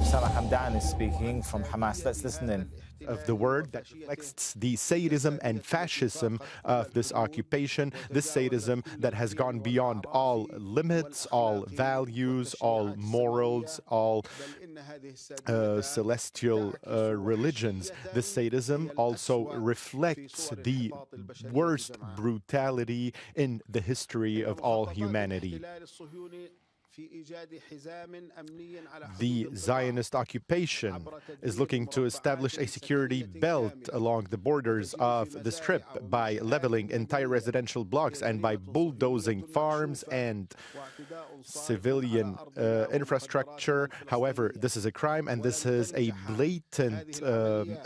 Osama Hamdan is speaking from Hamas. Let's listen in. Of the word that reflects the sadism and fascism of this occupation, this sadism that has gone beyond all limits, all values, all morals, all celestial religions. This sadism also reflects the worst brutality in the history of all humanity. The Zionist occupation is looking to establish a security belt along the borders of the Strip by leveling entire residential blocks and by bulldozing farms and civilian infrastructure. However, this is a crime and this is a blatant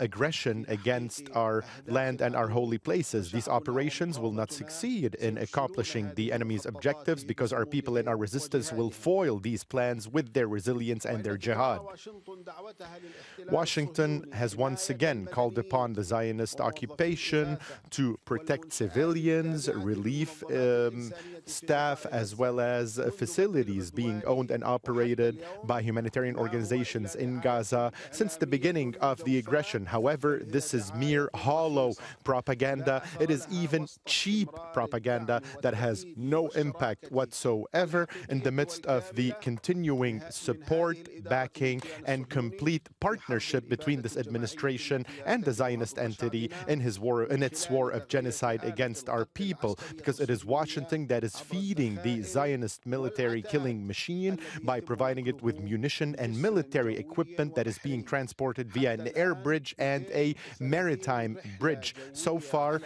aggression against our land and our holy places. These operations will not succeed in accomplishing the enemy's objectives because our people and our resistance will foil these plans with their resilience and their jihad. Washington has once again called upon the Zionist occupation to protect civilians, relief staff, as well as facilities being owned and operated by humanitarian organizations in Gaza since the beginning of the aggression. However, this is mere hollow propaganda. It is even cheap propaganda that has no impact whatsoever in the midst of the continuing support, backing, and complete partnership between this administration and the Zionist entity in its war of genocide against our people, because it is Washington that is feeding the Zionist military killing machine by providing it with munition and military equipment that is being transported via an air bridge and a maritime bridge. So far,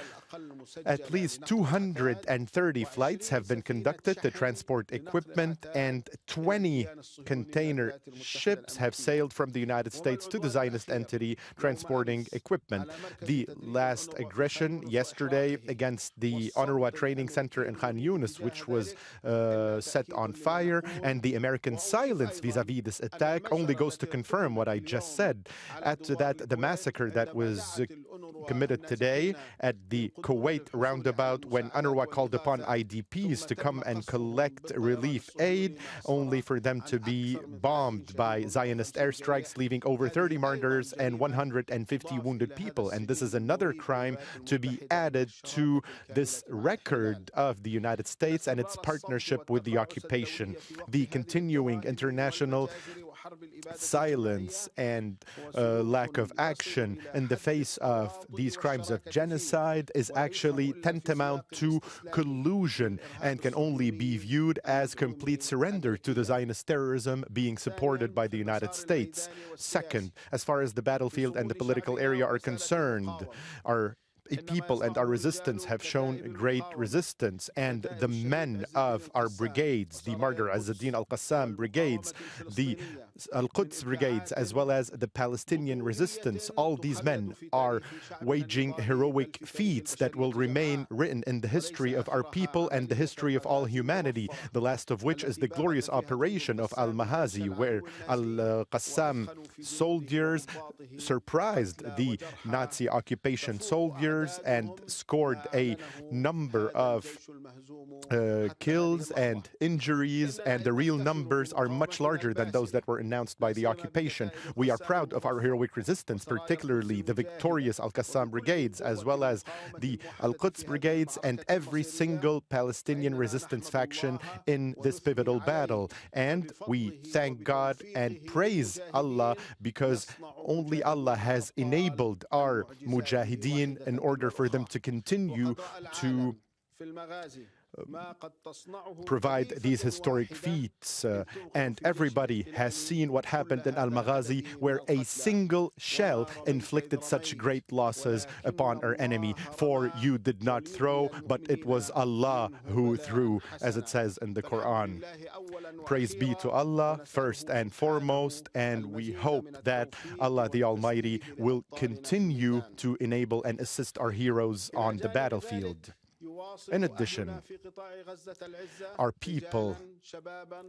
at least 230 flights have been conducted to transport equipment, and 20 container ships have sailed from the United States to the Zionist entity transporting equipment. The last aggression yesterday against the UNRWA training center in Khan Yunis, which was set on fire, and the American silence vis-a-vis this attack only goes to confirm what I just said. Add to that the massacre that was committed today at the Kuwait roundabout when UNRWA called upon IDPs to come and collect relief aid, only for them to be bombed by Zionist airstrikes, leaving over 30 martyrs and 150 wounded people. And this is another crime to be added to this record of the United States and its partnership with the occupation. The continuing international silence and lack of action in the face of these crimes of genocide is actually tantamount to collusion and can only be viewed as complete surrender to the Zionist terrorism being supported by the United States. Second, as far as the battlefield and the political area are concerned, our people and our resistance have shown great resistance, and the men of our brigades, the Martyr Azz-ad-Din al-Qassam brigades, the Al-Quds brigades, as well as the Palestinian resistance, all these men are waging heroic feats that will remain written in the history of our people and the history of all humanity, the last of which is the glorious operation of Al-Mahazi, where Al-Qassam soldiers surprised the Nazi occupation soldiers and scored a number of kills and injuries, and the real numbers are much larger than those that were announced by the occupation. We are proud of our heroic resistance, particularly the victorious Al-Qassam brigades, as well as the Al-Quds brigades and every single Palestinian resistance faction in this pivotal battle. And we thank God and praise Allah, because only Allah has enabled our mujahideen in order for them to continue to provide these historic feats. And everybody has seen what happened in Al-Maghazi, where a single shell inflicted such great losses upon our enemy. For you did not throw, but it was Allah who threw, as it says in the Quran. Praise be to Allah first and foremost, and we hope that Allah the Almighty will continue to enable and assist our heroes on the battlefield. In addition, our people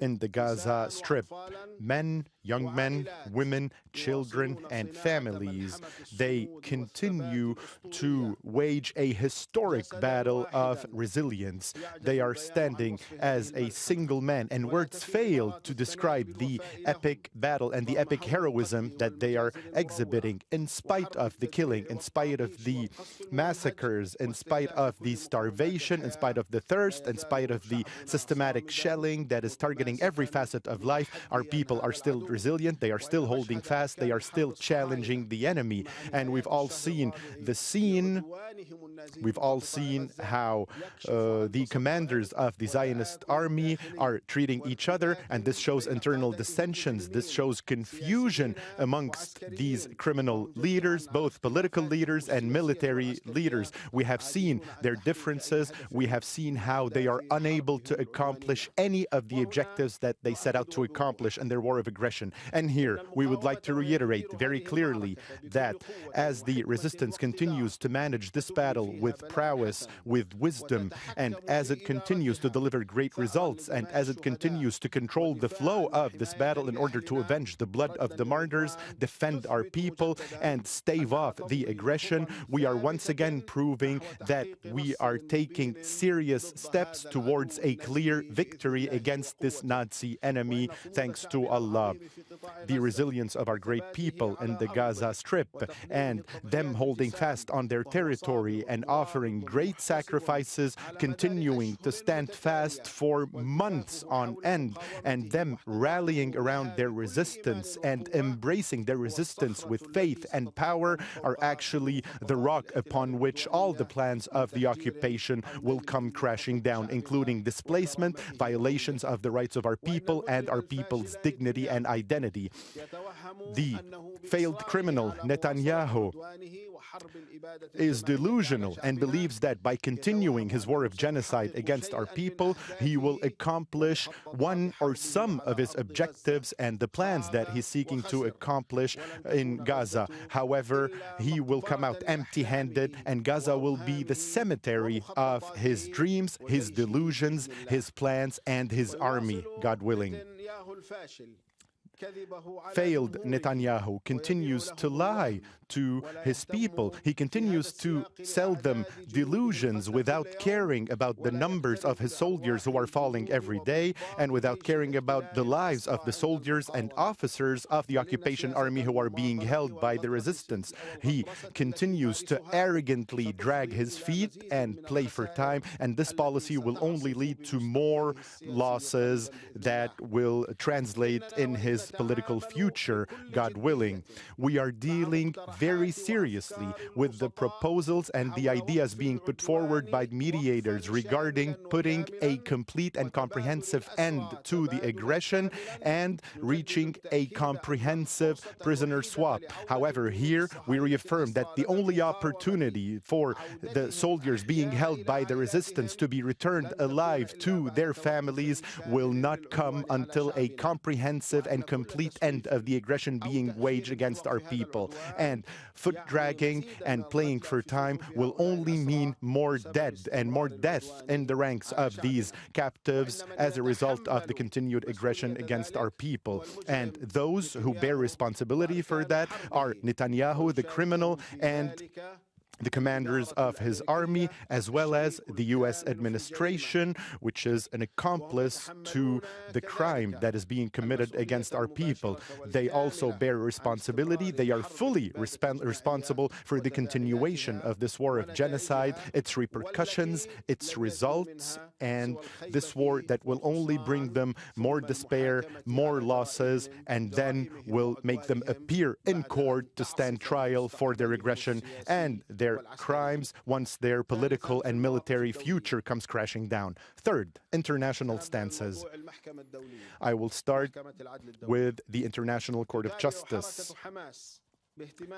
in the Gaza Strip, men, young men, women, children, and families, they continue to wage a historic battle of resilience. They are standing as a single man, and words fail to describe the epic battle and the epic heroism that they are exhibiting in spite of the killing, in spite of the massacres, in spite of the starvation, in spite of the thirst, in spite of the systematic shelling that is targeting every facet of life. Our people are still resilient, they are still holding fast, they are still challenging the enemy. And we've all seen the scene, we've all seen how the commanders of the Zionist army are treating each other, and this shows internal dissensions, this shows confusion amongst these criminal leaders, both political leaders and military leaders. We have seen their differences, we have seen how they are unable to accomplish any of the objectives that they set out to accomplish in their war of aggression. And here, we would like to reiterate very clearly that as the resistance continues to manage this battle with prowess, with wisdom, and as it continues to deliver great results, and as it continues to control the flow of this battle in order to avenge the blood of the martyrs, defend our people, and stave off the aggression, we are once again proving that we are taking serious steps towards a clear victory against this Nazi enemy, thanks to Allah. The resilience of our great people in the Gaza Strip and them holding fast on their territory and offering great sacrifices, continuing to stand fast for months on end, and them rallying around their resistance and embracing their resistance with faith and power are actually the rock upon which all the plans of the occupation will come crashing down, including displacement, violations of the rights of our people and our people's dignity and identity. The failed criminal Netanyahu is delusional and believes that by continuing his war of genocide against our people, he will accomplish one or some of his objectives and the plans that he's seeking to accomplish in Gaza. However, he will come out empty-handed, and Gaza will be the cemetery of his dreams, his delusions, his plans, and his army, God willing. Failed Netanyahu continues to lie to his people. He continues to sell them delusions without caring about the numbers of his soldiers who are falling every day, and without caring about the lives of the soldiers and officers of the occupation army who are being held by the resistance. He continues to arrogantly drag his feet and play for time, and this policy will only lead to more losses that will translate in his political future, God willing. We are dealing very seriously with the proposals and the ideas being put forward by mediators regarding putting a complete and comprehensive end to the aggression and reaching a comprehensive prisoner swap. However, here we reaffirm that the only opportunity for the soldiers being held by the resistance to be returned alive to their families will not come until a comprehensive and complete end of the aggression being waged against our people. And foot dragging and playing for time will only mean more dead and more death in the ranks of these captives as a result of the continued aggression against our people. And those who bear responsibility for that are Netanyahu, the criminal, and the commanders of his army, as well as the U.S. administration, which is an accomplice to the crime that is being committed against our people. They also bear responsibility. They are fully responsible for the continuation of this war of genocide, its repercussions, its results, and this war that will only bring them more despair, more losses, and then will make them appear in court to stand trial for their aggression and their crimes once their political and military future comes crashing down. Third, international stances. I will start with the International Court of Justice.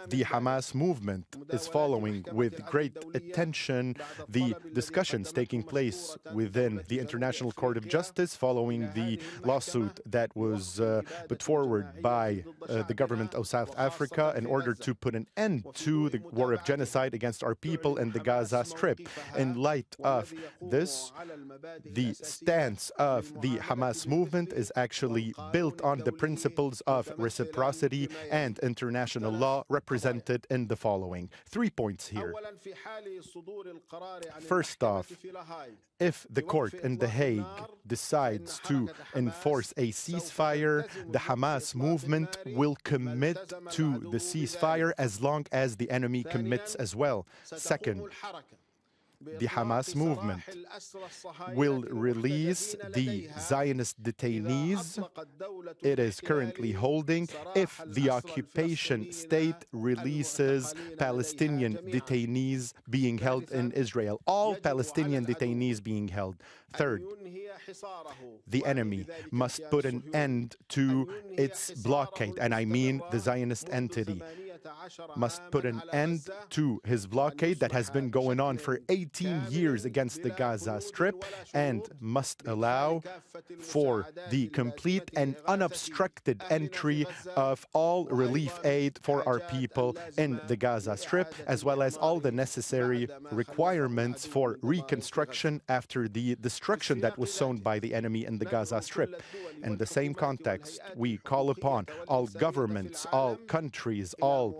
The Hamas movement is following with great attention the discussions taking place within the International Court of Justice following the lawsuit that was put forward by the government of South Africa in order to put an end to the war of genocide against our people in the Gaza Strip. In light of this, the stance of the Hamas movement is actually built on the principles of reciprocity and international law represented in the following 3 points here. First off, if the court in The Hague decides to enforce a ceasefire, the Hamas movement will commit to the ceasefire as long as the enemy commits as well. Second, the Hamas movement will release the Zionist detainees it is currently holding if the occupation state releases Palestinian detainees being held in Israel. All Palestinian detainees being held. Third, the enemy must put an end to its blockade, and I mean the Zionist entity must put an end to his blockade that has been going on for 18 years against the Gaza Strip and must allow for the complete and unobstructed entry of all relief aid for our people in the Gaza Strip, as well as all the necessary requirements for reconstruction after the destruction that was sown by the enemy in the Gaza Strip. In the same context, we call upon all governments, all countries, all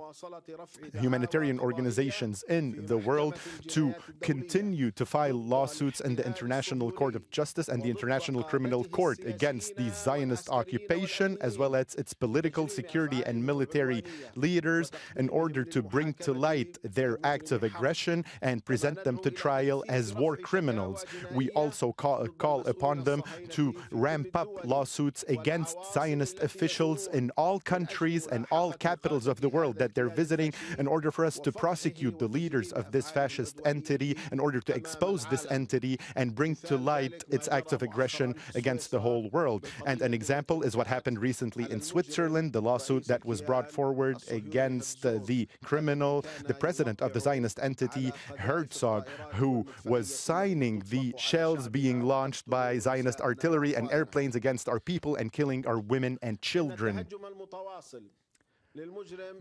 humanitarian organizations in the world to continue to file lawsuits in the International Court of Justice and the International Criminal Court against the Zionist occupation, as well as its political, security, and military leaders, in order to bring to light their acts of aggression and present them to trial as war criminals. We also call upon them to ramp up lawsuits against Zionist officials in all countries and all capitals of the world that they're visiting, in order for us to prosecute the leaders of this fascist entity, in order to expose this entity and bring to light its acts of aggression against the whole world. And an example is what happened recently in Switzerland, the lawsuit that was brought forward against the criminal, the president of the Zionist entity, Herzog, who was signing the shells being launched by Zionist artillery and airplanes against our people and killing our women and children.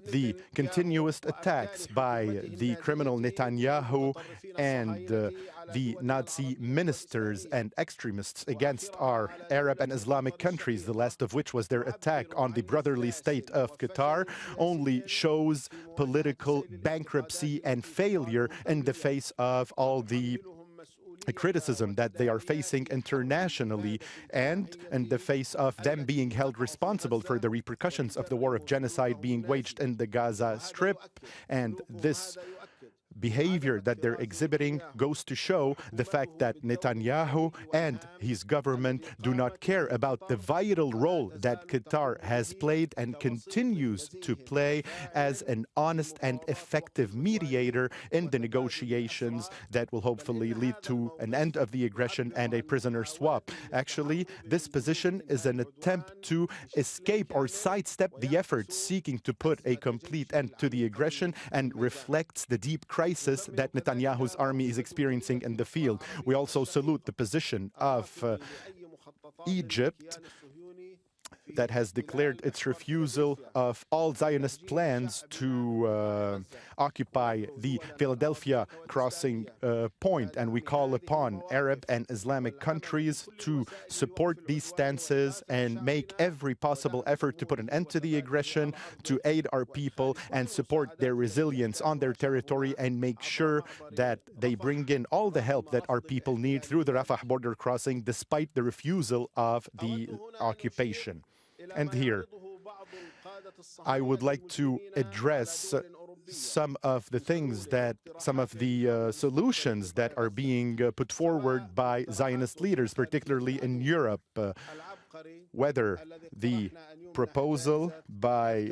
The continuous attacks by the criminal Netanyahu and the Nazi ministers and extremists against our Arab and Islamic countries, the last of which was their attack on the brotherly state of Qatar, only shows political bankruptcy and failure in the face of all the criticism that they are facing internationally, and in the face of them being held responsible for the repercussions of the war of genocide being waged in the Gaza Strip. And this behavior that they're exhibiting goes to show the fact that Netanyahu and his government do not care about the vital role that Qatar has played and continues to play as an honest and effective mediator in the negotiations that will hopefully lead to an end of the aggression and a prisoner swap. Actually, this position is an attempt to escape or sidestep the efforts seeking to put a complete end to the aggression, and reflects the deep crisis that Netanyahu's army is experiencing in the field. We also salute the position of Egypt, that has declared its refusal of all Zionist plans to occupy the Philadelphia crossing point. And we call upon Arab and Islamic countries to support these stances and make every possible effort to put an end to the aggression, to aid our people and support their resilience on their territory, and make sure that they bring in all the help that our people need through the Rafah border crossing, despite the refusal of the occupation. And here, I would like to address some of the things that, some of the solutions that are being put forward by Zionist leaders, particularly in Europe. Whether the proposal by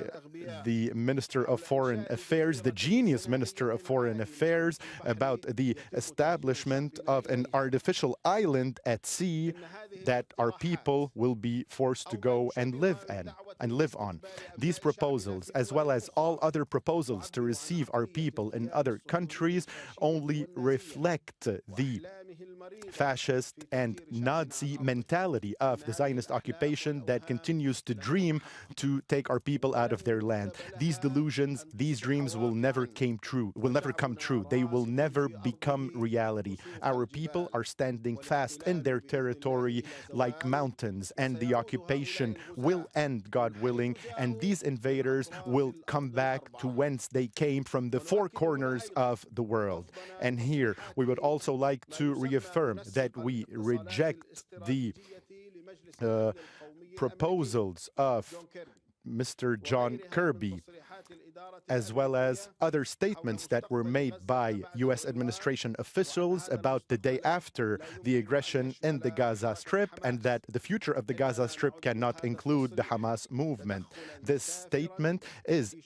the Minister of Foreign Affairs, the genius Minister of Foreign Affairs, about the establishment of an artificial island at sea that our people will be forced to go and live in. and live on. These proposals, as well as all other proposals to receive our people in other countries, only reflect the fascist and Nazi mentality of the Zionist occupation that continues to dream to take our people out of their land. These delusions, these dreams will never come true. They will never become reality. Our people are standing fast in their territory like mountains, and the occupation will end, God willing, and these invaders will come back to whence they came, from the four corners of the world. And here we would also like to reaffirm that we reject the proposals of Mr. John Kirby, as well as other statements that were made by U.S. administration officials about the day after the aggression in the Gaza Strip, and that the future of the Gaza Strip cannot include the Hamas movement. This statement is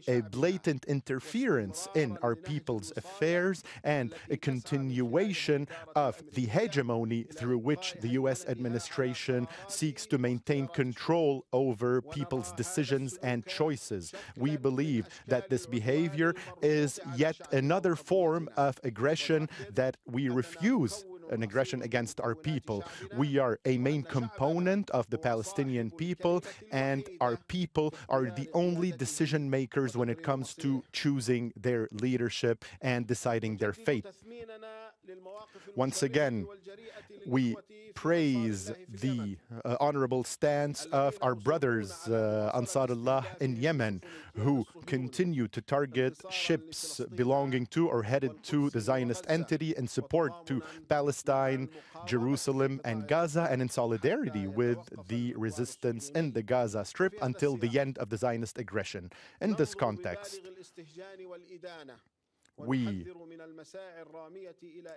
a blatant interference in our people's affairs and a continuation of the hegemony through which the U.S. administration seeks to maintain control over people's decisions and choices. We believe that this behavior is yet another form of aggression that we refuse. An aggression against our people. We are a main component of the Palestinian people, and our people are the only decision makers when it comes to choosing their leadership and deciding their fate. Once again, we praise the honorable stance of our brothers, Ansarullah in Yemen, who continue to target ships belonging to or headed to the Zionist entity in support to Palestine, Jerusalem, and Gaza, and in solidarity with the resistance in the Gaza Strip until the end of the Zionist aggression. In this context, we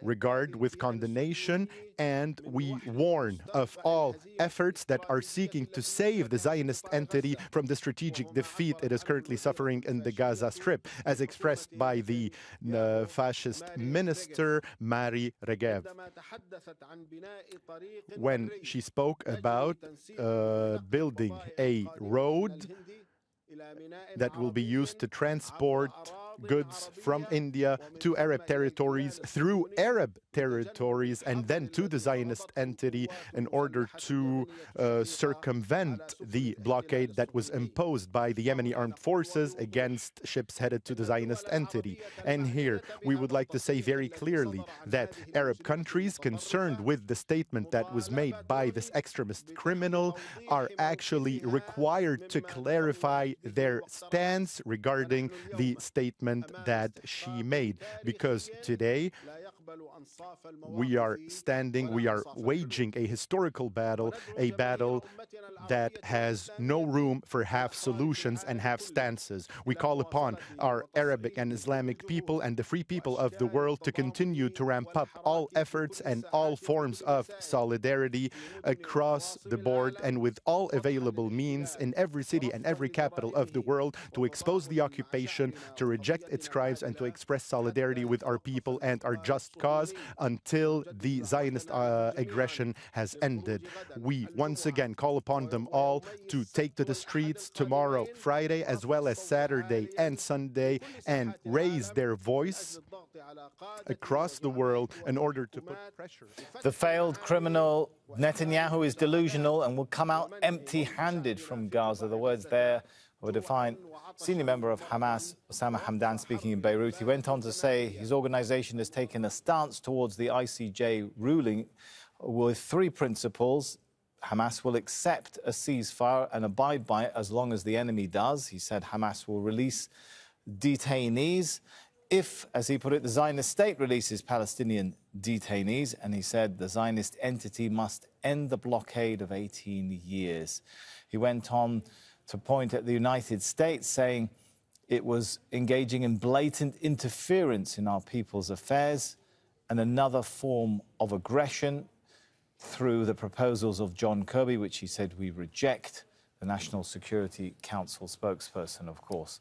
regard with condemnation, and we warn of all efforts that are seeking to save the Zionist entity from the strategic defeat it is currently suffering in the Gaza Strip, as expressed by the fascist minister Mary Regev, when she spoke about building a road that will be used to transport goods from India to Arab territories, through Arab territories, and then to the Zionist entity in order to circumvent the blockade that was imposed by the Yemeni armed forces against ships headed to the Zionist entity. And here we would like to say very clearly that Arab countries concerned with the statement that was made by this extremist criminal are actually required to clarify their stance regarding the statement that she made, because today we are waging a historical battle, a battle that has no room for half solutions and half stances. We call upon our Arabic and Islamic people and the free people of the world to continue to ramp up all efforts and all forms of solidarity across the board and with all available means in every city and every capital of the world to expose the occupation, to reject its crimes, and to express solidarity with our people and our just cause until the Zionist aggression has ended. We once again call upon them all to take to the streets tomorrow, Friday, as well as Saturday and Sunday, and raise their voice across the world in order to put pressure. The failed criminal Netanyahu is delusional and will come out empty-handed from Gaza. The words there were defined. Senior member of Hamas, Osama Hamdan, speaking in Beirut, he went on to say his organization has taken a stance towards the ICJ ruling with three principles. Hamas will accept a ceasefire and abide by it as long as the enemy does. He said Hamas will release detainees if, as he put it, the Zionist state releases Palestinian detainees. And he said the Zionist entity must end the blockade of 18 years. He went on to point at the United States, saying it was engaging in blatant interference in our people's affairs and another form of aggression through the proposals of John Kirby, which he said we reject, the National Security Council spokesperson, of course.